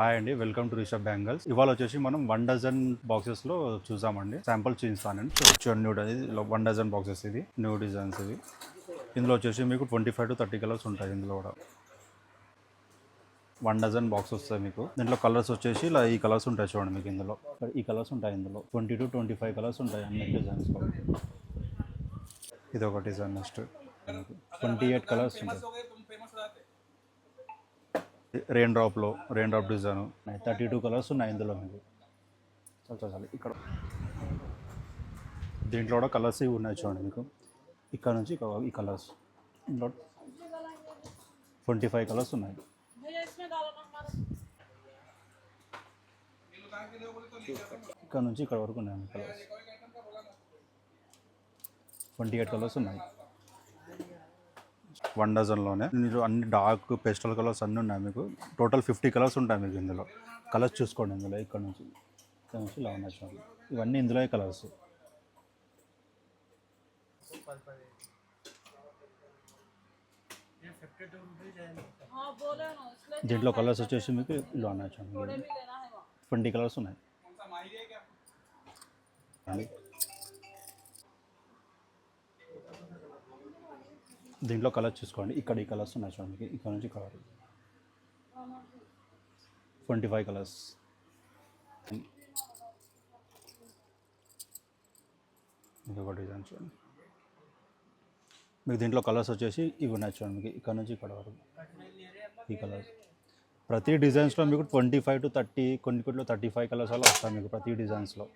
Hi అండి, welcome to Rishabh bangles. ఇవాళ వచ్చేసి మనం 1 డజన్ బాక్సెస్లో చూసామండి. శాంపుల్ చూపిస్తానండి. చూడండి, న్యూ 1 డజన్ బాక్సెస్, ఇది న్యూ డిజైన్స్. ఇవి ఇందులో వచ్చేసి మీకు 25 to 30 కలర్స్ ఉంటాయి. ఇందులో కూడా 1 డజన్ బాక్స్ వస్తాయి మీకు. దీంట్లో కలర్స్ వచ్చేసి ఇలా ఈ కలర్స్ ఉంటాయి. చూడండి, మీకు ఇందులో ఈ కలర్స్ ఉంటాయి. ఇందులో 20 to 25 కలర్స్ ఉంటాయి అన్ని డిజైన్స్లో. ఇది ఒక డిజైన్. నెక్స్ట్ 28 కలర్స్ ఉంటాయి. రెయిన్ డ్రాప్ డిజైన్ 32 కలర్స్ ఉన్నాయి ఇందులో మీకు. చాలు ఇక్కడ దీంట్లో కూడా కలర్స్ ఇవి ఉన్నాయి. చూడండి, మీకు ఇక్కడ నుంచి ఈ కలర్స్ ఇందులో 25 కలర్స్ ఉన్నాయి. ఇక్కడ నుంచి ఇక్కడ వరకు ఉన్నాయి కలర్స్. 28 కలర్స్ ఉన్నాయి 1 డజన్లోనే. మీరు అన్ని డార్క్ పేస్టల్ కలర్స్ అన్నీ ఉన్నాయి మీకు. టోటల్ 50 కలర్స్ ఉంటాయి మీకు ఇందులో. కలర్స్ చూసుకోండి ఇందులో. ఇక్కడ నుంచి ఇలా ఉన్నాయి చూడండి. ఇవన్నీ ఇందులో కలర్స్. దీంట్లో కలర్స్ వచ్చేసి మీకు ఇలా ఉన్నాయి చూడండి. 20 కలర్స్ ఉన్నాయి. దీంట్లో కలర్స్ చూసుకోండి. ఇక్కడ ఈ కలర్స్ ఉన్నాయి చూడండి. ఇక్కడ నుంచి కలర్ 25 కలర్స్. ఇంకొక డిజైన్ చూడండి. మీకు దీంట్లో కలర్స్ వచ్చేసి ఇవి ఉన్నాయి చూడండి. మీకు ఇక్కడ నుంచి ఇక్కడ వరకు ఈ కలర్స్. ప్రతి డిజైన్స్లో మీకు 25 to 30, కొన్నిట్లో 35 కలర్స్ అలా వస్తాయి మీకు ప్రతి డిజైన్స్లో.